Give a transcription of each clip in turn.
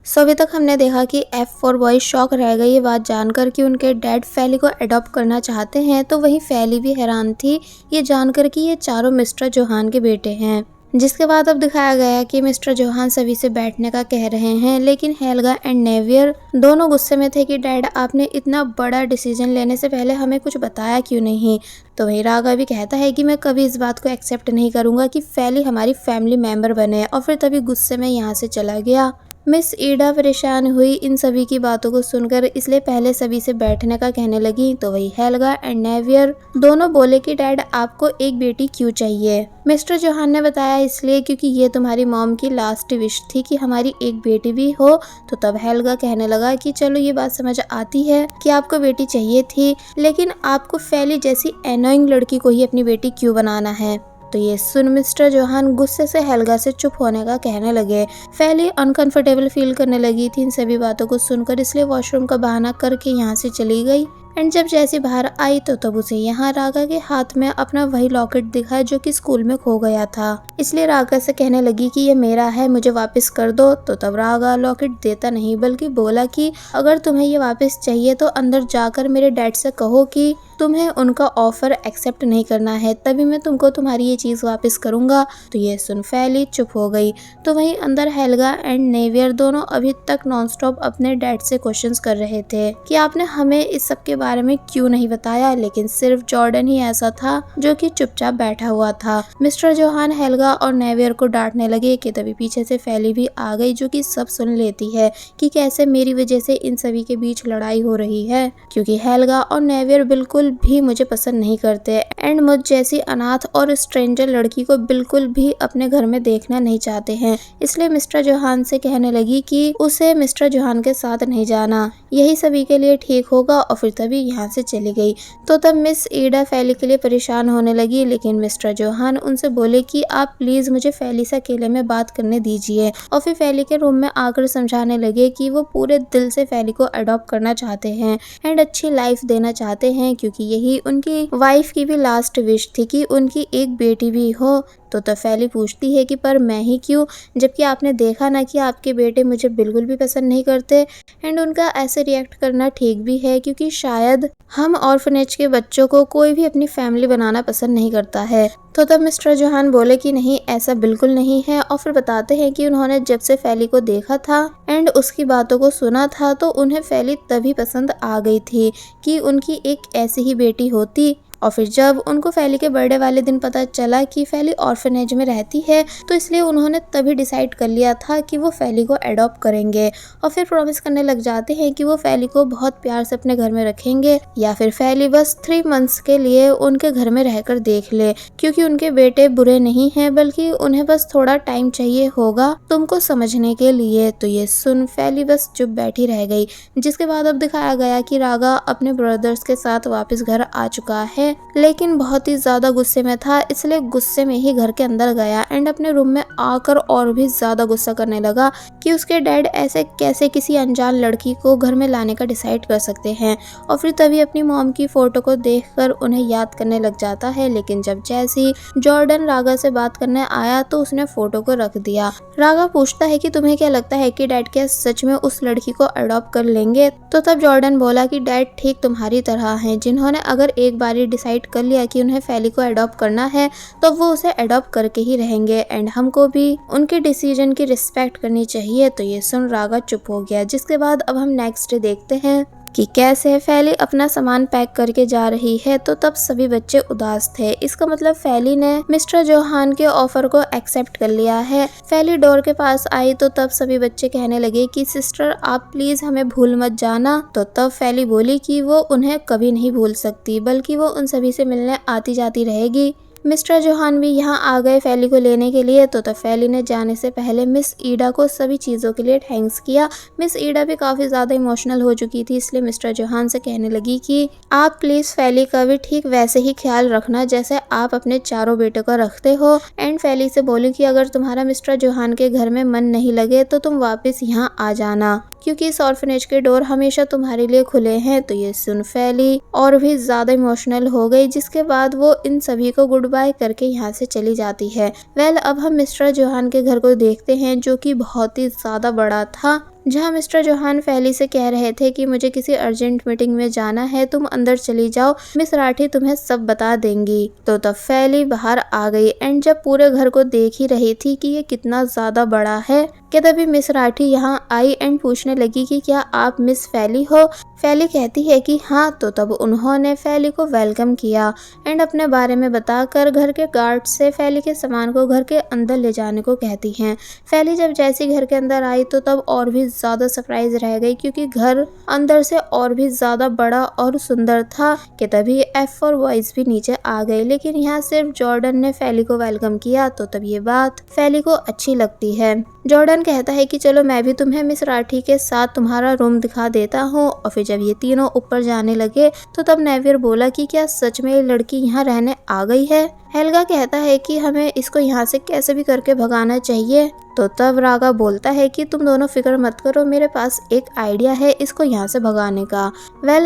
सो अभी तक हमने देखा कि एफ फॉर बॉय शॉक रह गई ये बात जानकर कि उनके डैड फैली को अडॉप्ट करना चाहते हैं, तो वहीं फैली भी हैरान थी ये जानकर कि ये चारों मिस्टर जोहान के बेटे हैं। जिसके बाद अब दिखाया गया कि मिस्टर जोहान सभी से बैठने का कह रहे हैं, लेकिन हेल्गा एंड नेवियर दोनों गुस्से में थे कि डैड आपने इतना बड़ा डिसीजन लेने से पहले हमें कुछ बताया क्यों नहीं। तो वहीं रागा भी कहता है कि मैं कभी इस बात को एक्सेप्ट नहीं करूंगा कि फैली हमारी फैमिली मेंबर बने, और फिर तभी गुस्से में यहाँ से चला गया। मिस ईडा परेशान हुई इन सभी की बातों को सुनकर, इसलिए पहले सभी से बैठने का कहने लगी। तो वही हेल्गा एंड नेवियर दोनों बोले कि डैड आपको एक बेटी क्यों चाहिए। मिस्टर जोहान ने बताया इसलिए क्योंकि ये तुम्हारी मॉम की लास्ट विश थी कि हमारी एक बेटी भी हो। तो तब हेल्गा कहने लगा कि चलो ये बात समझ आती है कि आपको बेटी चाहिए थी, लेकिन आपको फैली जैसी एनोइंग लड़की को ही अपनी बेटी क्यों बनाना है। तो ये सुन मिस्टर जोहान गुस्से से हेल्गा से चुप होने का कहने लगे। फैली अनकंफर्टेबल फील करने लगी थी इन सभी बातों को सुनकर, इसलिए वॉशरूम का बहाना करके यहाँ से चली गई। एंड जब जैसी बाहर आई तो तब उसे यहाँ रागा के हाथ में अपना वही लॉकेट दिखा जो कि स्कूल में खो गया था, इसलिए रागा से कहने लगी कि ये मेरा है, मुझे वापस कर दो। तो तब रागा लॉकेट देता नहीं बल्कि बोला कि अगर तुम्हें ये वापस चाहिए तो अंदर जाकर मेरे डैड से कहो कि तुम्हें उनका ऑफर एक्सेप्ट नहीं करना है, तभी मैं तुमको तुम्हारी ये चीज़ वापस करूंगा। तो ये सुन फैली चुप हो गई। तो वहीं अंदर हेल्गा एंड नेवियर दोनों अभी तक नॉनस्टॉप अपने डैड से क्वेश्चंस कर रहे थे कि आपने हमें इस सब के बारे में क्यों नहीं बताया, लेकिन सिर्फ जॉर्डन ही ऐसा था जो कि चुपचाप बैठा हुआ था। मिस्टर जोहान हेल्गा और नेवियर को डांटने लगे कि तभी पीछे से फैली भी आ गई जो कि सब सुन लेती है कि कैसे मेरी वजह से इन सभी के बीच लड़ाई हो रही है, क्योंकि हेल्गा और नेवियर बिल्कुल भी मुझे पसंद नहीं करते एंड मुझ जैसी अनाथ और स्ट्रेंजर लड़की को बिल्कुल भी अपने घर में देखना नहीं चाहते हैं। इसलिए मिस्टर जोहान से कहने लगी कि उसे मिस्टर जोहान के साथ नहीं जाना, यही सभी के लिए ठीक होगा, और फिर तभी यहाँ से चली गई। तो तब मिस ईडा फैली के लिए परेशान होने लगी, लेकिन मिस्टर जोहान उनसे बोले कि आप प्लीज मुझे फैली से अकेले में बात करने दीजिए, और फिर फैली के रूम में आकर समझाने लगे कि वो पूरे दिल से फैली को अडॉप्ट करना चाहते हैं एंड अच्छी लाइफ देना चाहते हैं, क्योंकि यही उनकी वाइफ की भी लास्ट विश थी कि उनकी एक बेटी भी हो। तो तब फैली पूछती है कि पर मैं ही क्यों, जबकि आपने देखा ना कि आपके बेटे मुझे बिल्कुल भी पसंद नहीं करते एंड उनका ऐसे रिएक्ट करना ठीक भी है, क्योंकि शायद हम ऑर्फनेज के बच्चों को कोई भी अपनी फैमिली बनाना पसंद नहीं करता है। तो तब मिस्टर जोहान बोले कि नहीं ऐसा बिल्कुल नहीं है, और फिर बताते हैं कि उन्होंने जब से फैली को देखा था एंड उसकी बातों को सुना था तो उन्हें फैली तभी पसंद आ गई थी कि उनकी एक ऐसी ही बेटी होती। और फिर जब उनको फैली के बर्थडे वाले दिन पता चला कि फैली ऑर्फनेज में रहती है, तो इसलिए उन्होंने तभी डिसाइड कर लिया था कि वो फैली को अडॉप्ट करेंगे, और फिर प्रॉमिस करने लग जाते हैं कि वो फैली को बहुत प्यार से अपने घर में रखेंगे, या फिर फैली बस 3 मंथ्स के लिए उनके घर में रहकर देख ले, क्योंकि उनके बेटे बुरे नहीं हैं, बल्कि उन्हें बस थोड़ा टाइम चाहिए होगा तुमको समझने के लिए। तो ये सुन फैली बस चुप बैठी रह गई। जिसके बाद अब दिखाया गया कि रागा अपने ब्रदर्स के साथ वापस घर आ चुका है, लेकिन बहुत ही ज्यादा गुस्से में था, इसलिए गुस्से में ही घर के अंदर गया एंड अपने रूम में आकर और भी ज्यादा गुस्सा करने लगा कि उसके डैड ऐसे कैसे किसी अनजान लड़की को घर में लाने का डिसाइड कर सकते हैं। और फिर तभी अपनी मॉम की फोटो को देखकर उन्हें याद करने लग जाता है, लेकिन जब जैसी जॉर्डन रागा से बात करने आया तो उसने फोटो को रख दिया। रागा पूछता है कि तुम्हें क्या लगता है कि डैड क्या सच में उस लड़की को अडॉप्ट कर लेंगे। तो तब जॉर्डन बोला कि डैड ठीक तुम्हारी तरह हैं, जिन्होंने अगर एक बारी डिसाइड कर लिया कि उन्हें फैली को अडॉप्ट करना है तो वो उसे अडॉप्ट करके ही रहेंगे एंड हमको भी उनके डिसीजन की रिस्पेक्ट करनी चाहिए। तो ये सुन रागा चुप हो गया। जिसके बाद अब हम नेक्स्ट डे देखते हैं कि कैसे फैली अपना सामान पैक करके जा रही है। तो तब सभी बच्चे उदास थे, इसका मतलब फैली ने मिस्टर जोहान के ऑफर को एक्सेप्ट कर लिया है। फैली डोर के पास आई तो तब सभी बच्चे कहने लगे कि सिस्टर आप प्लीज हमें भूल मत जाना। तो तब फैली बोली कि वो उन्हें कभी नहीं भूल सकती, बल्कि वो उन सभी से मिलने आती जाती रहेगी। मिस्टर जोहान भी यहाँ आ गए फैली को लेने के लिए। तो फैली ने जाने से पहले मिस ईडा को सभी चीज़ों के लिए थैंक्स किया। मिस ईडा भी काफ़ी ज़्यादा इमोशनल हो चुकी थी, इसलिए मिस्टर जोहान से कहने लगी कि आप प्लीज़ फैली का भी ठीक वैसे ही ख्याल रखना जैसे आप अपने चारों बेटों का रखते हो। एंड फैली से बोली कि अगर तुम्हारा मिस्टर जोहान के घर में मन नहीं लगे तो तुम वापस यहाँ आ जाना, क्योंकि इस ऑर्फनेज के डोर हमेशा तुम्हारे लिए खुले हैं। तो ये सुन फैली और भी ज्यादा इमोशनल हो गई। जिसके बाद वो इन सभी को गुड बाय करके यहाँ से चली जाती है। अब हम मिस्टर जोहान के घर को देखते हैं जो कि बहुत ही ज्यादा बड़ा था। जहाँ मिस्टर जोहान फैली से कह रहे थे कि मुझे किसी अर्जेंट मीटिंग में जाना है, तुम अंदर चली जाओ, मिस राठी तुम्हें सब बता देंगी। तो तब फैली बाहर आ गई एंड जब पूरे घर को देख ही रही थी कि ये कितना ज्यादा बड़ा है कि तभी मिस राठी यहाँ आई एंड पूछने लगी कि क्या आप मिस फैली हो। फैली कहती है कि हाँ। तो तब उन्होंने फैली को वेलकम किया एंड अपने बारे में बताकर घर के गार्ड से फैली के सामान को घर के अंदर ले जाने को कहती हैं। फैली जब जैसे घर के अंदर आई तो तब और भी ज़्यादा सरप्राइज रह गई क्योंकि घर अंदर से और भी ज़्यादा बड़ा और सुंदर था कि तभी एफ फॉर बॉयज भी नीचे आ गए, लेकिन यहाँ सिर्फ जॉर्डन ने फैली को वेलकम किया। तो तब ये बात फैली को अच्छी लगती है। जॉर्डन कहता है कि चलो मैं भी तुम्हें मिस राठी के साथ तुम्हारा रूम दिखा देता हूँ। और फिर जब ये तीनों ऊपर जाने लगे तो तब नेवियर बोला कि क्या सच में ये लड़की यहाँ रहने आ गई है। हेल्गा कहता है कि हमें इसको यहाँ से कैसे भी करके भगाना चाहिए। तो तब रागा बोलता है कि तुम दोनों फिक्र मत करो, मेरे पास एक आइडिया है इसको यहाँ से भगाने का।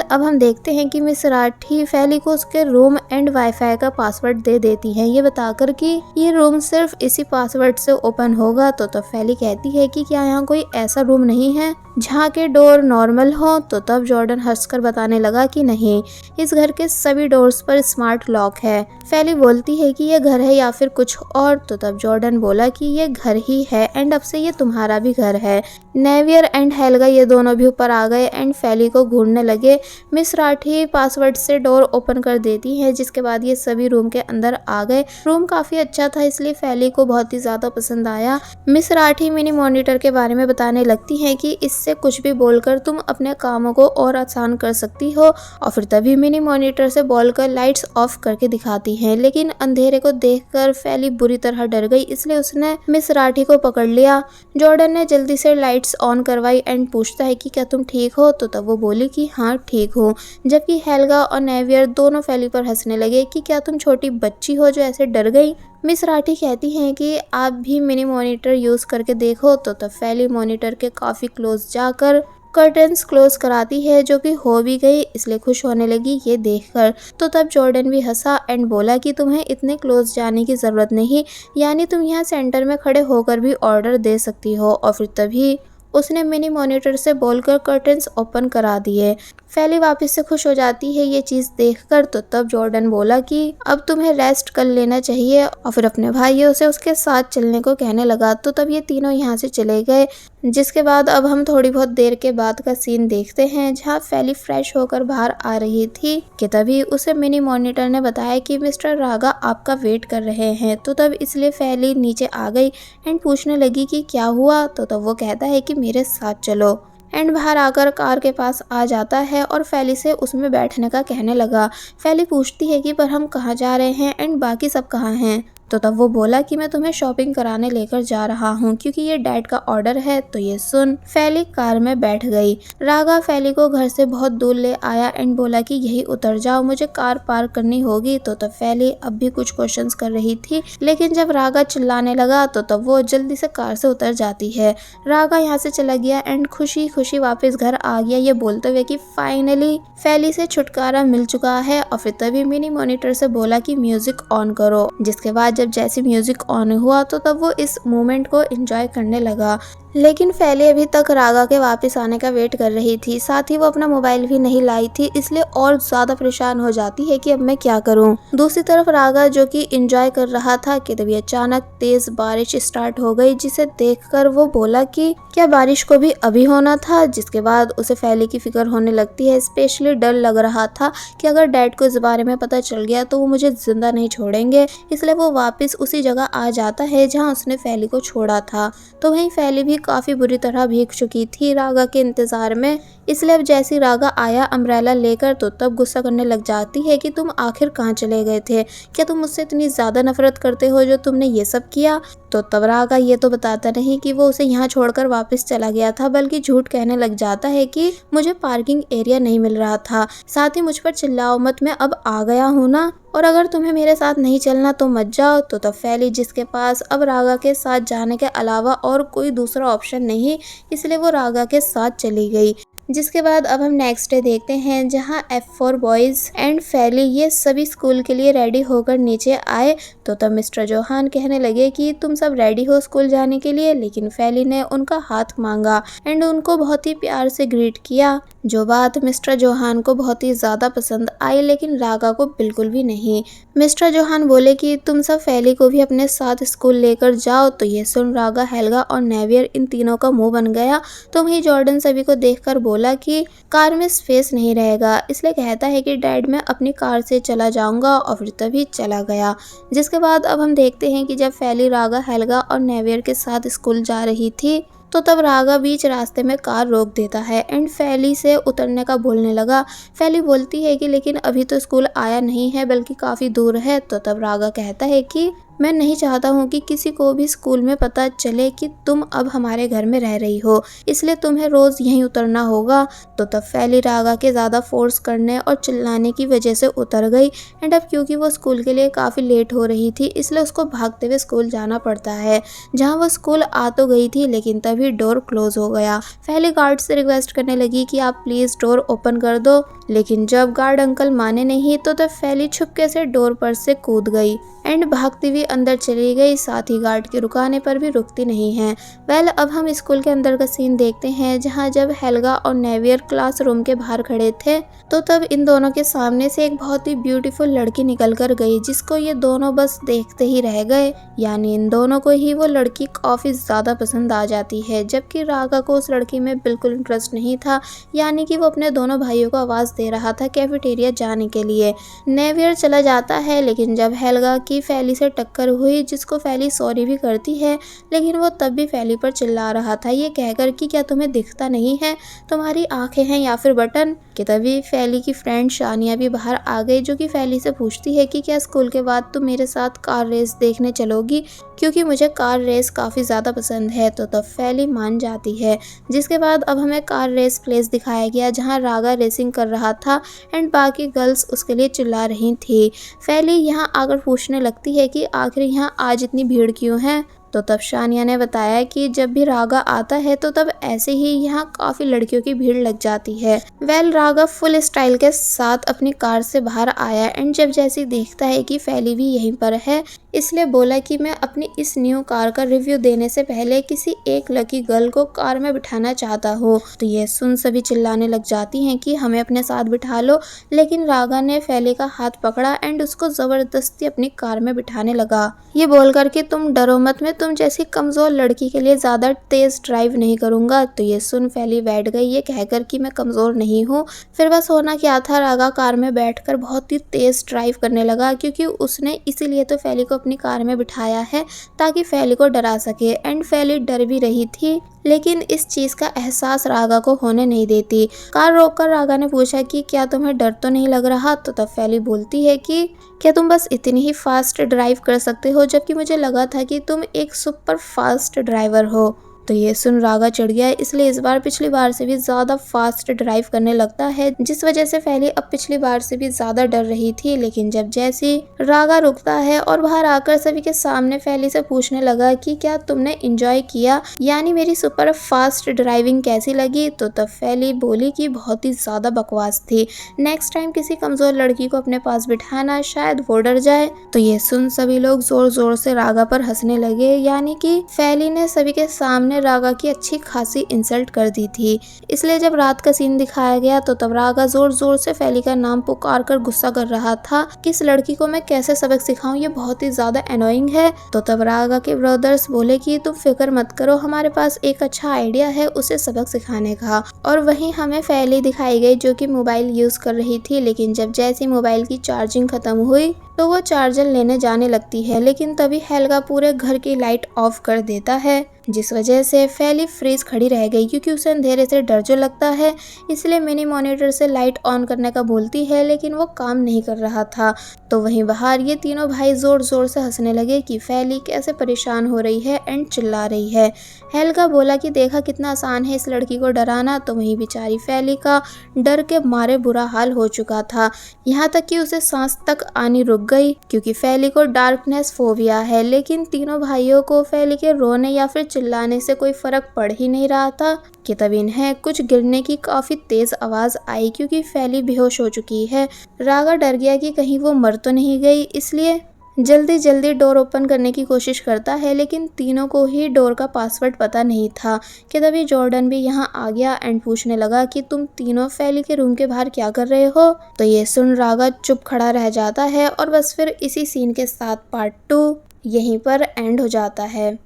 अब हम देखते हैं कि मिस राठी फैली को उसके रूम एंड वाईफाई का पासवर्ड दे देती है, ये बताकर कि ये रूम सिर्फ इसी पासवर्ड से ओपन होगा। तो तब फैली कहती है कि क्या यहाँ कोई ऐसा रूम नहीं है जहाँ के डोर नॉर्मल हो। तो तब जॉर्डन हंसकर बताने लगा कि नहीं, इस घर के सभी डोर्स पर स्मार्ट लॉक है। फैली बोलती है कि ये घर है या फिर कुछ और। तो तब जॉर्डन बोला कि ये घर ही है एंड अब से ये तुम्हारा भी घर है। नेवियर एंड हेल्गा ये दोनों भी ऊपर आ गए एंड फैली को घूरने लगे। मिस राठी पासवर्ड से डोर ओपन कर देती है, जिसके बाद ये सभी रूम के अंदर आ गए। रूम काफी अच्छा था इसलिए फैली को बहुत ही ज्यादा पसंद आया। मिस राठी मिनी मॉनिटर के बारे में बताने लगती है कि इससे कुछ भी बोलकर तुम अपने कामों को और आसान कर सकती हो। और फिर तभी मिनी मॉनिटर से बोलकर लाइट्स ऑफ करके दिखाती है, लेकिन अंधेरे को देखकर फैली बुरी तरह डर गई, इसलिए उसने मिस राठी को पकड़ लिया। जॉर्डन ने जल्दी से लाइट्स ऑन करवाई एंड पूछता है कि क्या तुम ठीक हो। तो तब वो बोली कि हाँ ठीक हूँ, जबकि हेल्गा और नेवियर दोनों फैली पर हंसने लगे कि क्या तुम छोटी बच्ची हो जो ऐसे डर गई। मिस राठी कहती हैं कि आप भी मिनी मॉनिटर यूज करके देखो। तो तब फैली मॉनिटर के काफी क्लोज जाकर कर्टन्स क्लोज कराती है, जो कि हो भी गई, इसलिए खुश होने लगी ये देखकर। तो तब जॉर्डन भी हंसा एंड बोला कि तुम्हें इतने क्लोज जाने की जरूरत नहीं, यानी तुम यहाँ सेंटर में खड़े होकर भी ऑर्डर दे सकती हो। और फिर तभी उसने मिनी मॉनिटर से बोलकर कर्टन्स ओपन करा दिए। फैली वापस से खुश हो जाती है ये चीज देखकर। तो तब जॉर्डन बोला कि अब तुम्हें रेस्ट कर लेना चाहिए और फिर अपने भाइयों से उसके साथ चलने को कहने लगा। तो तब ये तीनों यहाँ से चले गए, जिसके बाद अब हम थोड़ी बहुत देर के बाद का सीन देखते हैं, जहाँ फैली फ्रेश होकर बाहर आ रही थी कि तभी उसे मिनी मॉनिटर ने बताया कि मिस्टर रागा आपका वेट कर रहे हैं। तो तब इसलिए फैली नीचे आ गई एंड पूछने लगी कि क्या हुआ। तो तब वो कहता है कि मेरे साथ चलो एंड बाहर आकर कार के पास आ जाता है और फैली से उसमें बैठने का कहने लगा। फैली पूछती है कि पर हम कहाँ जा रहे हैं एंड बाकी सब कहाँ हैं। तो तब वो बोला कि मैं तुम्हें शॉपिंग कराने लेकर जा रहा हूँ क्योंकि ये डैड का ऑर्डर है। तो ये सुन फैली कार में बैठ गई। रागा फैली को घर से बहुत दूर ले आया एंड बोला कि यही उतर जाओ, मुझे कार पार्क करनी होगी। तो तब फैली अब भी कुछ क्वेश्चंस कर रही थी, लेकिन जब रागा चिल्लाने लगा तो तब वो जल्दी से कार से उतर जाती है। रागा यहाँ से चला गया एंड खुशी खुशी वापस घर आ गया, ये बोलते हुए कि फाइनली फैली से छुटकारा मिल चुका है। और फिर तभी मिनी मॉनिटर से बोला कि म्यूजिक ऑन करो, जिसके बाद जब जैसे म्यूजिक ऑन हुआ तो तब वो इस मोमेंट को एंजॉय करने लगा। लेकिन फैली अभी तक रागा के वापस आने का वेट कर रही थी, साथ ही वो अपना मोबाइल भी नहीं लाई थी, इसलिए और ज्यादा परेशान हो जाती है कि अब मैं क्या करूं। दूसरी तरफ रागा जो कि एंजॉय कर रहा था कि तभी अचानक तेज बारिश स्टार्ट हो गई, जिसे देखकर वो बोला कि क्या बारिश को भी अभी होना था। जिसके बाद उसे फैली की फिक्र होने लगती है, स्पेशली डर लग रहा था कि अगर डैड को इस बारे में पता चल गया तो वो मुझे जिंदा नहीं छोड़ेंगे, इसलिए वो वापस उसी जगह आ जाता है जहाँ उसने फैली को छोड़ा था। तो वहीं फैली भी काफी बुरी तरह भीग चुकी थी रागा के इंतजार में, इसलिए अब जैसी रागा आया अम्ब्रेला लेकर तो तब गुस्सा करने लग जाती है कि तुम आखिर कहाँ चले गए थे, क्या तुम मुझसे इतनी ज्यादा नफरत करते हो जो तुमने ये सब किया। तो तब रागा ये तो बताता नहीं कि वो उसे यहाँ छोड़कर वापस चला गया था, बल्कि झूठ कहने लग जाता है कि मुझे पार्किंग एरिया नहीं मिल रहा था, साथ ही मुझ पर चिल्लाओ मत, मैं अब आ गया हूँ ना, और अगर तुम्हें मेरे साथ नहीं चलना तो मत जाओ। तो तब फैली जिसके पास अब रागा के साथ जाने के अलावा और कोई दूसरा ऑप्शन नहीं, इसलिए वो रागा के साथ चली गई। जिसके बाद अब हम नेक्स्ट डे देखते हैं जहां F4 बॉयज एंड फैली ये सभी स्कूल के लिए रेडी होकर नीचे आए। तो तब मिस्टर जोहान कहने लगे कि तुम सब रेडी हो स्कूल जाने के लिए, लेकिन फैली ने उनका हाथ मांगा एंड उनको बहुत ही प्यार से ग्रीट किया, जो बात मिस्टर जोहान को बहुत ही ज्यादा पसंद आई लेकिन रागा को बिल्कुल भी नहीं। मिस्टर जोहान बोले कि तुम सब फैली को भी अपने साथ स्कूल लेकर जाओ। तो ये सुन रागा, हेल्गा और नेवियर इन तीनों का मुंह बन गया। तो वहीं जॉर्डन सभी को देखकर बोला कि कार में स्पेस नहीं रहेगा, इसलिए कहता है कि डैड मैं अपनी कार से चला जाऊंगा, और फिर तभी चला गया। जिसके बाद अब हम देखते हैं कि जब फैली रागा, हेल्गा और नेवियर के साथ स्कूल जा रही थी तो तब रागा बीच रास्ते में कार रोक देता है एंड फैली से उतरने का बोलने लगा। फैली बोलती है कि लेकिन अभी तो स्कूल आया नहीं है बल्कि काफ़ी दूर है। तो तब रागा कहता है कि मैं नहीं चाहता हूँ कि किसी को भी स्कूल में पता चले कि तुम अब हमारे घर में रह रही हो, इसलिए तुम्हें रोज़ यहीं उतरना होगा। तो तब फैली रागा के ज़्यादा फोर्स करने और चिल्लाने की वजह से उतर गई एंड अब क्योंकि वो स्कूल के लिए काफ़ी लेट हो रही थी इसलिए उसको भागते हुए स्कूल जाना पड़ता है। जहाँ वो स्कूल आ तो गई थी लेकिन तभी डोर क्लोज हो गया। फैली गार्ड से रिक्वेस्ट करने लगी कि आप प्लीज़ डोर ओपन कर दो, लेकिन जब गार्ड अंकल माने नहीं तो तब फैली छुपके से डोर पर से कूद गई एंड भागती हुई अंदर चली गई, साथ ही गार्ड के रुकाने पर भी रुकती नहीं है। वेल अब हम स्कूल के अंदर का सीन देखते हैं जहां जब हेल्गा और नेवियर क्लासरूम के बाहर खड़े थे तो तब इन दोनों के सामने से एक बहुत ही ब्यूटीफुल लड़की निकल कर गई, जिसको ये दोनों बस देखते ही रह गए। यानी इन दोनों को ही वो लड़की काफ़ी ज़्यादा पसंद आ जाती है, जबकि रागा को उस लड़की में बिल्कुल इंटरेस्ट नहीं था। यानी कि वो अपने दोनों भाइयों को आवाज़ दे रहा था कैफेटेरिया जाने के लिए। नेवियर चला जाता है लेकिन जब हेल्गा की फैली से टक्कर हुई, जिसको फैली सॉरी भी करती है, लेकिन वो तब भी फैली पर चिल्ला रहा था ये कहकर कि क्या तुम्हें दिखता नहीं है, तुम्हारी आंखें हैं या फिर बटन। कि तभी फैली की फ्रेंड शानिया भी बाहर आ गई, जो कि फैली से पूछती है कि क्या स्कूल के बाद तुम मेरे साथ कार रेस देखने चलोगी, क्योंकि मुझे कार रेस काफ़ी ज़्यादा पसंद है। तो तब फैली मान जाती है। जिसके बाद अब हमें कार रेस प्लेस दिखाया गया जहां रागा रेसिंग कर रहा था एंड बाकी गर्ल्स उसके लिए चिल्ला रही थी। फैली यहां आकर पूछने लगती है कि आखिर यहां आज इतनी भीड़ क्यों है। तो तब शानिया ने बताया कि जब भी रागा आता है तो तब ऐसे ही यहाँ काफ़ी लड़कियों की भीड़ लग जाती है। वेल रागा फुल स्टाइल के साथ अपनी कार से बाहर आया एंड जब जैसे देखता है कि फैली भी यहीं पर है, इसलिए बोला कि मैं अपनी इस न्यू कार का रिव्यू देने से पहले किसी एक लकी गर्ल को कार में बिठाना चाहता हूँ। तो ये सुन सभी चिल्लाने लग जाती हैं कि हमें अपने साथ बिठा लो, लेकिन रागा ने फैली का हाथ पकड़ा एंड उसको ज़बरदस्ती अपनी कार में बिठाने लगा, ये बोल कर कि तुम डरो मत, मैं तुम जैसी कमज़ोर लड़की के लिए ज़्यादा तेज़ ड्राइव नहीं करूँगा। तो ये सुन फैली बैठ गई, ये कहकर कि मैं कमज़ोर नहीं हूँ। फिर बस होना क्या था, रागा कार में बैठकर बहुत ही तेज़ ड्राइव करने लगा, क्योंकि उसने इसीलिए तो फैली को अपनी कार में बिठाया है ताकि फैली को डरा सके एंड फैली डर भी रही थी, लेकिन इस चीज़ का एहसास रागा को होने नहीं देती। कार रोककर रागा ने पूछा कि क्या तुम्हें डर तो नहीं लग रहा। तो तब फैली बोलती है कि क्या तुम बस इतनी ही फास्ट ड्राइव कर सकते हो, जबकि मुझे लगा था कि तुम एक सुपर फास्ट ड्राइवर हो। तो ये सुन रागा चढ़ गया, इसलिए इस बार पिछली बार से भी ज़्यादा फास्ट ड्राइव करने लगता है, जिस वजह से फैली अब पिछली बार से भी ज़्यादा डर रही थी। लेकिन जब जैसे रागा रुकता है और बाहर आकर सभी के सामने फैली से पूछने लगा कि क्या तुमने इंजॉय किया, यानी मेरी सुपर फास्ट ड्राइविंग कैसी लगी। तो तब फैली बोली कि बहुत ही ज़्यादा बकवास थी, नेक्स्ट टाइम किसी कमज़ोर लड़की को अपने पास बिठाना, शायद वो डर जाए। तो ये सुन सभी लोग ज़ोर ज़ोर से रागा पर हंसने लगे, यानी कि फैली ने सभी के सामने रागा की अच्छी खासी इंसल्ट कर दी थी। इसलिए जब रात का सीन दिखाया गया तो तब रागा जोर जोर से फैली का नाम पुकार कर गुस्सा कर रहा था कि इस लड़की को मैं कैसे सबक सिखाऊं, ये बहुत ही ज्यादा एनोइंग है। तो तब रागा के ब्रदर्स बोले कि तुम फिक्र मत करो, हमारे पास एक अच्छा आइडिया है उसे सबक सिखाने का। और वहीं हमें फैली दिखाई गई जो कि मोबाइल यूज कर रही थी, लेकिन जब जैसी मोबाइल की चार्जिंग खत्म हुई तो वो चार्जर लेने जाने लगती है, लेकिन तभी हेल्गा पूरे घर की लाइट ऑफ कर देता है, जिस वजह से फैली फ्रीज खड़ी रह गई, क्योंकि उसे अंधेरे से डर जो लगता है, इसलिए मिनी मॉनिटर से लाइट ऑन करने का बोलती है, लेकिन वो काम नहीं कर रहा था। तो वहीं बाहर ये तीनों भाई जोर जोर से हंसने लगे कि फैली कैसे परेशान हो रही है एंड चिल्ला रही है। हेल्गा बोला कि देखा कितना आसान है इस लड़की को डराना। तो वहीं बेचारी फैली का डर के मारे बुरा हाल हो चुका था, यहाँ तक कि उसे सांस तक आनी रुक रुक गई क्योंकि फैली को डार्कनेस फोबिया है। लेकिन तीनों भाइयों को फैली के रोने या फिर चिल्लाने से कोई फर्क पड़ ही नहीं रहा था कि तभी इन्हें कुछ गिरने की काफी तेज आवाज आई क्योंकि फैली बेहोश हो चुकी है। रागा डर गया कि कहीं वो मर तो नहीं गई, इसलिए जल्दी जल्दी डोर ओपन करने की कोशिश करता है। लेकिन तीनों को ही डोर का पासवर्ड पता नहीं था कि तभी जॉर्डन भी यहाँ आ गया एंड पूछने लगा कि तुम तीनों फैली के रूम के बाहर क्या कर रहे हो। तो ये सुन रागा चुप खड़ा रह जाता है और बस फिर इसी सीन के साथ पार्ट 2 यहीं पर एंड हो जाता है।